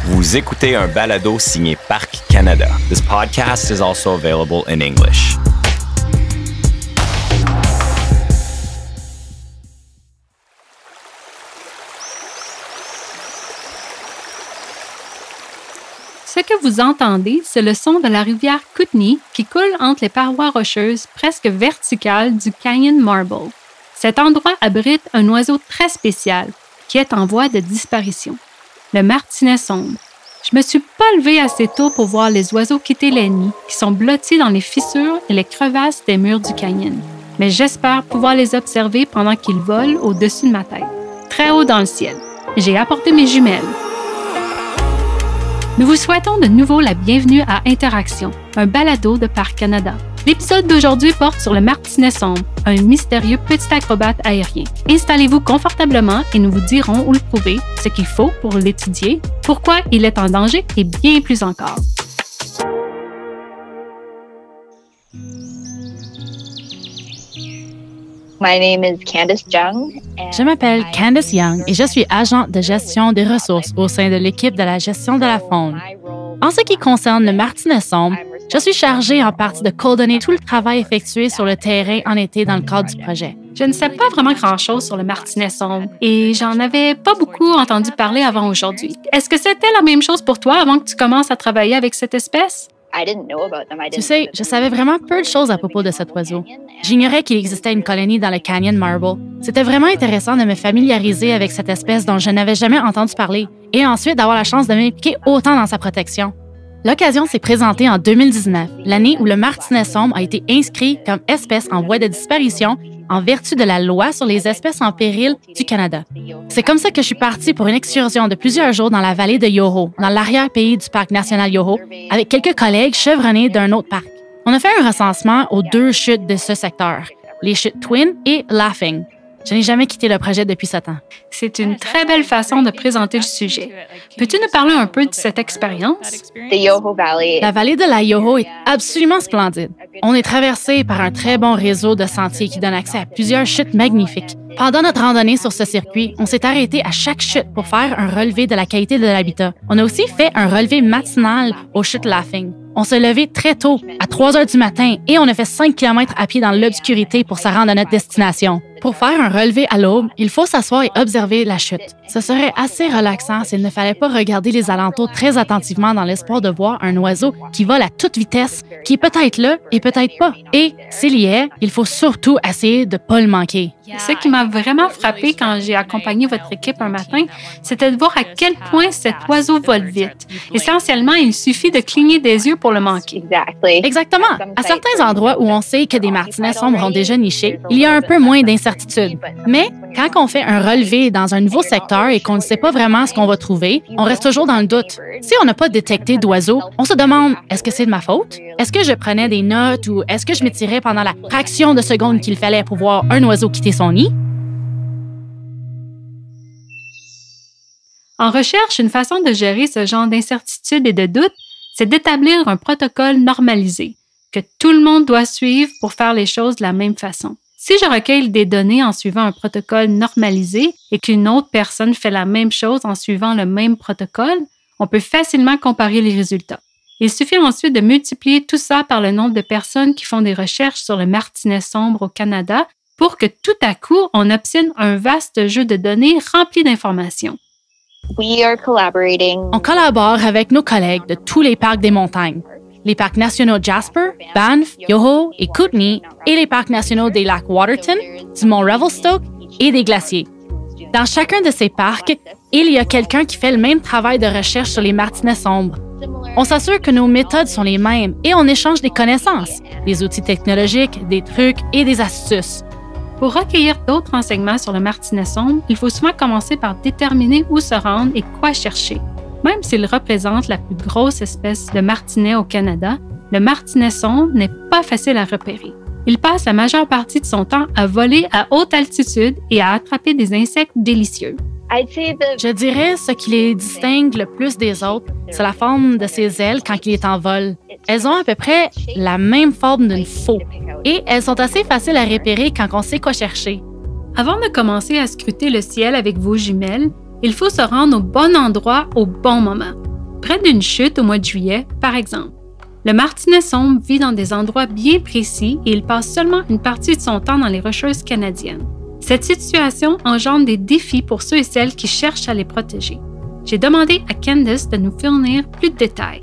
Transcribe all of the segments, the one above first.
Vous écoutez un balado signé Parc Canada. This podcast is also available in English. Ce que vous entendez, c'est le son de la rivière Kootenay qui coule entre les parois rocheuses presque verticales du Canyon Marble. Cet endroit abrite un oiseau très spécial qui est en voie de disparition, le martinet sombre. Je me suis pas levée assez tôt pour voir les oiseaux quitter les nids qui sont blottis dans les fissures et les crevasses des murs du canyon. Mais j'espère pouvoir les observer pendant qu'ils volent au-dessus de ma tête, très haut dans le ciel. J'ai apporté mes jumelles. Nous vous souhaitons de nouveau la bienvenue à Interaction, un balado de Parc Canada. L'épisode d'aujourd'hui porte sur le martinet sombre, un mystérieux petit acrobate aérien. Installez-vous confortablement et nous vous dirons où le trouver, ce qu'il faut pour l'étudier, pourquoi il est en danger et bien plus encore. My name is Candice Young. Je m'appelle Candice Young et je suis agente de gestion des ressources au sein de l'équipe de la gestion de la faune. En ce qui concerne le martinet sombre, je suis chargée en partie de coordonner tout le travail effectué sur le terrain en été dans le cadre du projet. Je ne sais pas vraiment grand-chose sur le martinet sombre et j'en avais pas beaucoup entendu parler avant aujourd'hui. Est-ce que c'était la même chose pour toi avant que tu commences à travailler avec cette espèce? Tu sais, je savais vraiment peu de choses à propos de cet oiseau. J'ignorais qu'il existait une colonie dans le Canyon Marble. C'était vraiment intéressant de me familiariser avec cette espèce dont je n'avais jamais entendu parler et ensuite d'avoir la chance de m'impliquer autant dans sa protection. L'occasion s'est présentée en 2019, l'année où le martinet sombre a été inscrit comme espèce en voie de disparition en vertu de la loi sur les espèces en péril du Canada. C'est comme ça que je suis partie pour une excursion de plusieurs jours dans la vallée de Yoho, dans l'arrière-pays du parc national Yoho, avec quelques collègues chevronnés d'un autre parc. On a fait un recensement aux 2 chutes de ce secteur, les chutes Twin et Laughing. Je n'ai jamais quitté le projet depuis ce temps. C'est une très belle façon de présenter le sujet. Peux-tu nous parler un peu de cette expérience? La vallée de la Yoho est absolument splendide. On est traversé par un très bon réseau de sentiers qui donne accès à plusieurs chutes magnifiques. Pendant notre randonnée sur ce circuit, on s'est arrêté à chaque chute pour faire un relevé de la qualité de l'habitat. On a aussi fait un relevé matinal aux chutes Laughing. On s'est levé très tôt, à 3 heures du matin, et on a fait 5 km à pied dans l'obscurité pour se rendre à notre destination. Pour faire un relevé à l'aube, il faut s'asseoir et observer la chute. Ce serait assez relaxant s'il ne fallait pas regarder les alentours très attentivement dans l'espoir de voir un oiseau qui vole à toute vitesse, qui est peut-être là et peut-être pas. Et s'il y est, il faut surtout essayer de ne pas le manquer. Ce qui m'a vraiment frappé quand j'ai accompagné votre équipe un matin, c'était de voir à quel point cet oiseau vole vite. Essentiellement, il suffit de cligner des yeux pour le manquer. Exactement. À certains endroits où on sait que des martinets sombres ont déjà niché, il y a un peu moins d'incertitude. Mais quand on fait un relevé dans un nouveau secteur et qu'on ne sait pas vraiment ce qu'on va trouver, on reste toujours dans le doute. Si on n'a pas détecté d'oiseau, on se demande, est-ce que c'est de ma faute? Est-ce que je prenais des notes ou est-ce que je m'étirais pendant la fraction de seconde qu'il fallait pour voir un oiseau quitter son nid? En recherche, une façon de gérer ce genre d'incertitude et de doute, c'est d'établir un protocole normalisé que tout le monde doit suivre pour faire les choses de la même façon. Si je recueille des données en suivant un protocole normalisé et qu'une autre personne fait la même chose en suivant le même protocole, on peut facilement comparer les résultats. Il suffit ensuite de multiplier tout ça par le nombre de personnes qui font des recherches sur le martinet sombre au Canada pour que tout à coup, on obtienne un vaste jeu de données rempli d'informations. On collabore avec nos collègues de tous les parcs des montagnes, les parcs nationaux Jasper, Banff, Yoho et Kootenay et les parcs nationaux des lacs Waterton, du mont Revelstoke et des glaciers. Dans chacun de ces parcs, il y a quelqu'un qui fait le même travail de recherche sur les martinets sombres. On s'assure que nos méthodes sont les mêmes et on échange des connaissances, des outils technologiques, des trucs et des astuces. Pour recueillir d'autres renseignements sur le martinet sombre, il faut souvent commencer par déterminer où se rendre et quoi chercher. Même s'il représente la plus grosse espèce de martinet au Canada, le martinet sombre n'est pas facile à repérer. Il passe la majeure partie de son temps à voler à haute altitude et à attraper des insectes délicieux. Je dirais ce qui les distingue le plus des autres, c'est la forme de ses ailes quand il est en vol. Elles ont à peu près la même forme d'une faux et elles sont assez faciles à repérer quand on sait quoi chercher. Avant de commencer à scruter le ciel avec vos jumelles, il faut se rendre au bon endroit au bon moment. Près d'une chute au mois de juillet, par exemple. Le martinet sombre vit dans des endroits bien précis et il passe seulement une partie de son temps dans les Rocheuses canadiennes. Cette situation engendre des défis pour ceux et celles qui cherchent à les protéger. J'ai demandé à Candice de nous fournir plus de détails.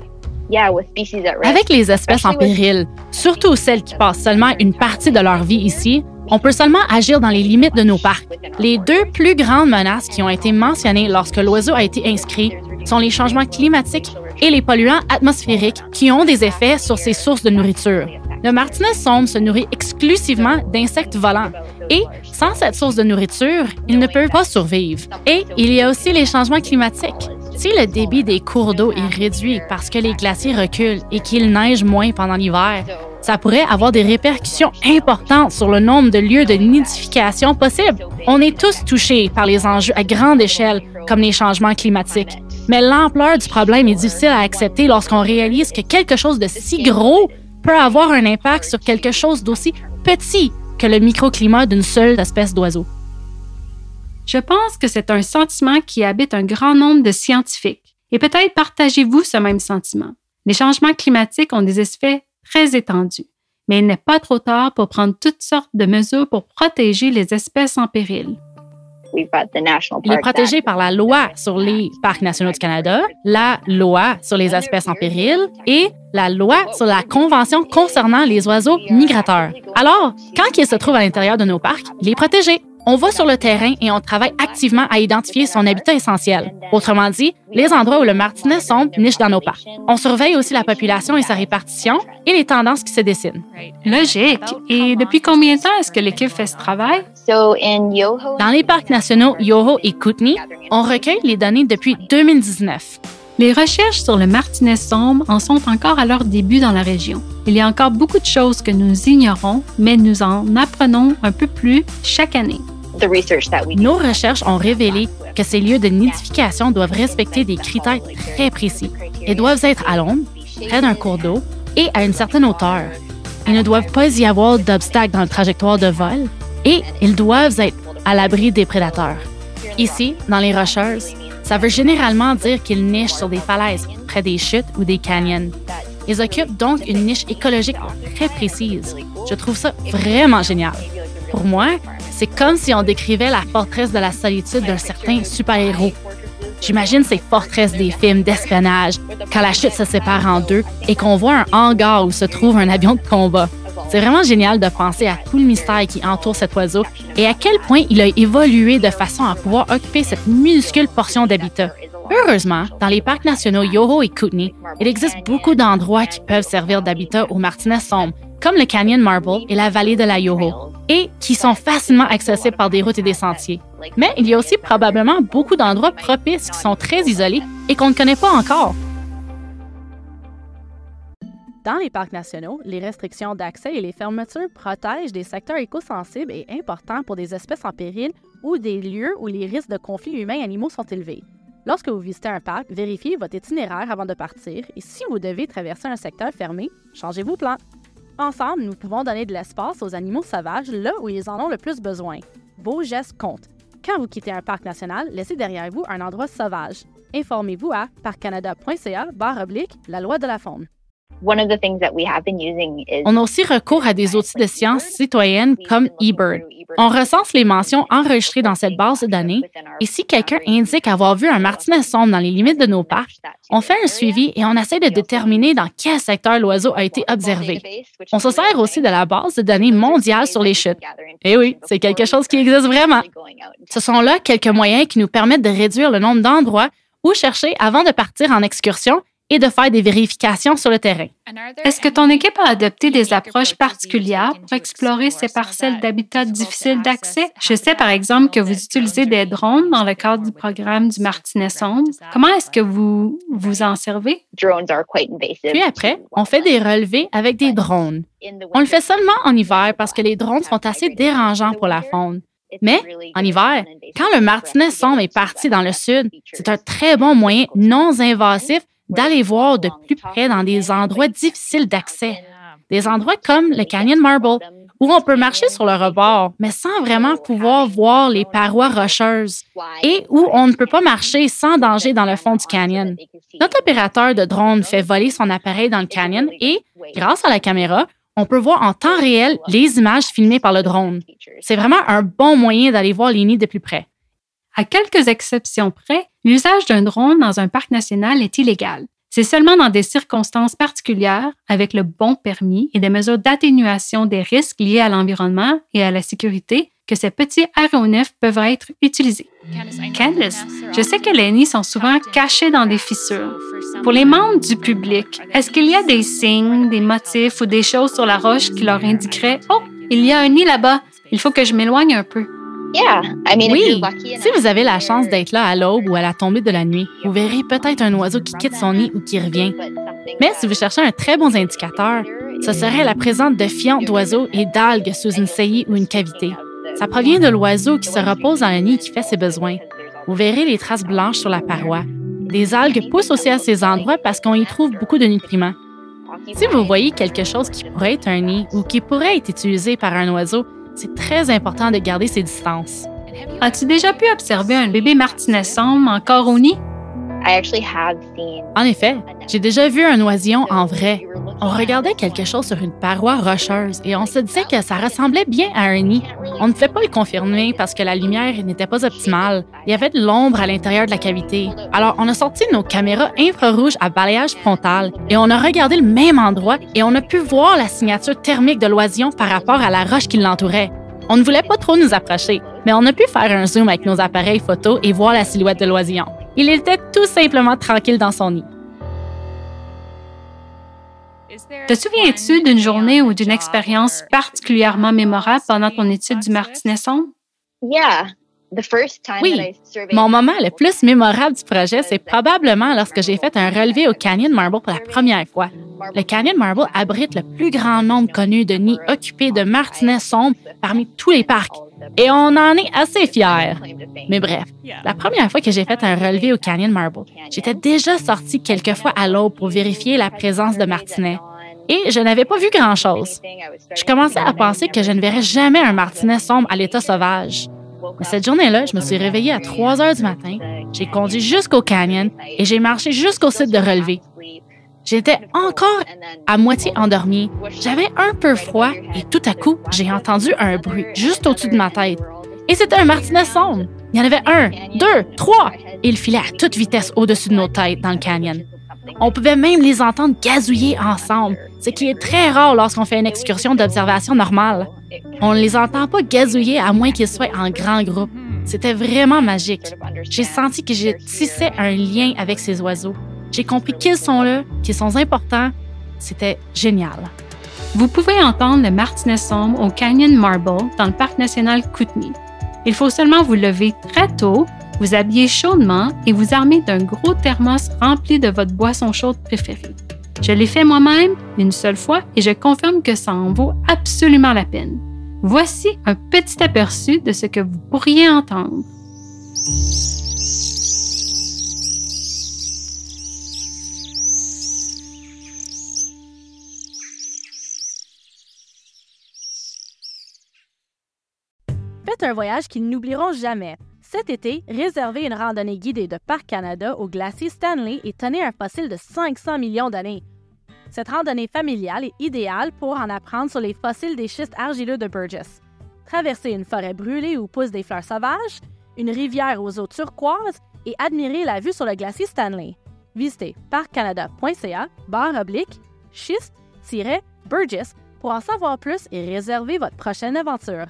Avec les espèces en péril, surtout celles qui passent seulement une partie de leur vie ici, on peut seulement agir dans les limites de nos parcs. Les deux plus grandes menaces qui ont été mentionnées lorsque l'oiseau a été inscrit sont les changements climatiques et les polluants atmosphériques qui ont des effets sur ses sources de nourriture. Le martinet sombre se nourrit exclusivement d'insectes volants et, sans cette source de nourriture, il ne peut pas survivre. Et il y a aussi les changements climatiques. Si le débit des cours d'eau est réduit parce que les glaciers reculent et qu'il neige moins pendant l'hiver, ça pourrait avoir des répercussions importantes sur le nombre de lieux de nidification possibles. On est tous touchés par les enjeux à grande échelle, comme les changements climatiques. Mais l'ampleur du problème est difficile à accepter lorsqu'on réalise que quelque chose de si gros peut avoir un impact sur quelque chose d'aussi petit que le microclimat d'une seule espèce d'oiseau. Je pense que c'est un sentiment qui habite un grand nombre de scientifiques. Et peut-être partagez-vous ce même sentiment. Les changements climatiques ont des effets très étendus, mais il n'est pas trop tard pour prendre toutes sortes de mesures pour protéger les espèces en péril. Il est protégé par la loi sur les parcs nationaux du Canada, la loi sur les espèces en péril et la loi sur la Convention concernant les oiseaux migrateurs. Alors, quand il se trouve à l'intérieur de nos parcs, il est protégé. On va sur le terrain et on travaille activement à identifier son habitat essentiel. Autrement dit, les endroits où le martinet sombre niche dans nos parcs. On surveille aussi la population et sa répartition et les tendances qui se dessinent. Logique. Et depuis combien de temps est-ce que l'équipe fait ce travail? Dans les parcs nationaux Yoho et Kootenay, on recueille les données depuis 2019. Les recherches sur le martinet sombre en sont encore à leur début dans la région. Il y a encore beaucoup de choses que nous ignorons, mais nous en apprenons un peu plus chaque année. Nos recherches ont révélé que ces lieux de nidification doivent respecter des critères très précis. Ils doivent être à l'ombre, près d'un cours d'eau et à une certaine hauteur. Il ne doit pas y avoir d'obstacles dans la trajectoire de vol et ils doivent être à l'abri des prédateurs. Ici, dans les Rocheuses, ça veut généralement dire qu'ils nichent sur des falaises, près des chutes ou des canyons. Ils occupent donc une niche écologique très précise. Je trouve ça vraiment génial. Pour moi, c'est comme si on décrivait la forteresse de la solitude d'un certain super-héros. J'imagine ces forteresses des films d'espionnage, quand la chute se sépare en deux et qu'on voit un hangar où se trouve un avion de combat. C'est vraiment génial de penser à tout le mystère qui entoure cet oiseau et à quel point il a évolué de façon à pouvoir occuper cette minuscule portion d'habitat. Heureusement, dans les parcs nationaux Yoho et Kootenay, il existe beaucoup d'endroits qui peuvent servir d'habitat aux martinets sombres, comme le Canyon Marble et la vallée de la Yoho, et qui sont facilement accessibles par des routes et des sentiers. Mais il y a aussi probablement beaucoup d'endroits propices qui sont très isolés et qu'on ne connaît pas encore. Dans les parcs nationaux, les restrictions d'accès et les fermetures protègent des secteurs écosensibles et importants pour des espèces en péril ou des lieux où les risques de conflits humains-animaux sont élevés. Lorsque vous visitez un parc, vérifiez votre itinéraire avant de partir et si vous devez traverser un secteur fermé, changez vos plans. Ensemble, nous pouvons donner de l'espace aux animaux sauvages là où ils en ont le plus besoin. Vos gestes comptent. Quand vous quittez un parc national, laissez derrière vous un endroit sauvage. Informez-vous à parccanada.ca/la loi de la faune. On a aussi recours à des outils de sciences citoyennes comme eBird. On recense les mentions enregistrées dans cette base de données et si quelqu'un indique avoir vu un martinet sombre dans les limites de nos parcs, on fait un suivi et on essaie de déterminer dans quel secteur l'oiseau a été observé. On se sert aussi de la base de données mondiale sur les chutes. Eh oui, c'est quelque chose qui existe vraiment. Ce sont là quelques moyens qui nous permettent de réduire le nombre d'endroits où chercher avant de partir en excursion et de faire des vérifications sur le terrain. Est-ce que ton équipe a adopté des approches particulières pour explorer ces parcelles d'habitat difficiles d'accès? Je sais par exemple que vous utilisez des drones dans le cadre du programme du martinet sombre. Comment est-ce que vous vous en servez? Puis après, on fait des relevés avec des drones. On le fait seulement en hiver parce que les drones sont assez dérangeants pour la faune. Mais, en hiver, quand le martinet sombre est parti dans le sud, c'est un très bon moyen non invasif d'aller voir de plus près dans des endroits difficiles d'accès. Des endroits comme le Canyon Marble, où on peut marcher sur le rebord, mais sans vraiment pouvoir voir les parois rocheuses, et où on ne peut pas marcher sans danger dans le fond du canyon. Notre opérateur de drone fait voler son appareil dans le canyon et, grâce à la caméra, on peut voir en temps réel les images filmées par le drone. C'est vraiment un bon moyen d'aller voir les nids de plus près. À quelques exceptions près, l'usage d'un drone dans un parc national est illégal. C'est seulement dans des circonstances particulières, avec le bon permis et des mesures d'atténuation des risques liés à l'environnement et à la sécurité, que ces petits aéronefs peuvent être utilisés. Candice, je sais que les nids sont souvent cachés dans des fissures. Pour les membres du public, est-ce qu'il y a des signes, des motifs ou des choses sur la roche qui leur indiqueraient « Oh, il y a un nid là-bas, il faut que je m'éloigne un peu ». Oui, si vous avez la chance d'être là à l'aube ou à la tombée de la nuit, vous verrez peut-être un oiseau qui quitte son nid ou qui revient. Mais si vous cherchez un très bon indicateur, ce serait la présence de fientes d'oiseaux et d'algues sous une saillie ou une cavité. Ça provient de l'oiseau qui se repose dans le nid et qui fait ses besoins. Vous verrez les traces blanches sur la paroi. Des algues poussent aussi à ces endroits parce qu'on y trouve beaucoup de nutriments. Si vous voyez quelque chose qui pourrait être un nid ou qui pourrait être utilisé par un oiseau, c'est très important de garder ses distances. As-tu déjà pu observer un bébé martinet sombre encore au nid? En effet, j'ai déjà vu un oisillon en vrai. On regardait quelque chose sur une paroi rocheuse et on se disait que ça ressemblait bien à un nid. On ne pouvait pas le confirmer parce que la lumière n'était pas optimale. Il y avait de l'ombre à l'intérieur de la cavité. Alors, on a sorti nos caméras infrarouges à balayage frontal et on a regardé le même endroit et on a pu voir la signature thermique de l'oisillon par rapport à la roche qui l'entourait. On ne voulait pas trop nous approcher, mais on a pu faire un zoom avec nos appareils photo et voir la silhouette de l'oisillon. Il était tout simplement tranquille dans son nid. Te souviens-tu d'une journée ou d'une expérience particulièrement mémorable pendant ton étude du martinet sombre? Oui, mon moment le plus mémorable du projet, c'est probablement lorsque j'ai fait un relevé au Canyon Marble pour la première fois. Le Canyon Marble abrite le plus grand nombre connu de nids occupés de martinets sombres parmi tous les parcs. Et on en est assez fiers. Mais bref, la première fois que j'ai fait un relevé au Canyon Marble, j'étais déjà sortie quelques fois à l'aube pour vérifier la présence de martinets. Et je n'avais pas vu grand-chose. Je commençais à penser que je ne verrais jamais un martinet sombre à l'état sauvage. Mais cette journée-là, je me suis réveillée à 3 heures du matin, j'ai conduit jusqu'au canyon et j'ai marché jusqu'au site de relevé. J'étais encore à moitié endormie. J'avais un peu froid et tout à coup, j'ai entendu un bruit juste au-dessus de ma tête. Et c'était un martinet sombre. Il y en avait 1, 2, 3 et il filait à toute vitesse au-dessus de nos têtes dans le canyon. On pouvait même les entendre gazouiller ensemble, ce qui est très rare lorsqu'on fait une excursion d'observation normale. On ne les entend pas gazouiller à moins qu'ils soient en grand groupe. C'était vraiment magique. J'ai senti que je tissais un lien avec ces oiseaux. J'ai compris qu'ils sont là, qu'ils sont importants. C'était génial. Vous pouvez entendre le martinet sombre au Canyon Marble dans le parc national Kootenay. Il faut seulement vous lever très tôt, vous habiller chaudement et vous armer d'un gros thermos rempli de votre boisson chaude préférée. Je l'ai fait moi-même une seule fois et je confirme que ça en vaut absolument la peine. Voici un petit aperçu de ce que vous pourriez entendre. Faites un voyage qu'ils n'oublieront jamais. Cet été, réservez une randonnée guidée de Parc Canada au glacier Stanley et tenez un fossile de 500 millions d'années. Cette randonnée familiale est idéale pour en apprendre sur les fossiles des schistes argileux de Burgess. Traversez une forêt brûlée où poussent des fleurs sauvages, une rivière aux eaux turquoises et admirez la vue sur le glacier Stanley. Visitez parccanada.ca/schiste-Burgess pour en savoir plus et réserver votre prochaine aventure.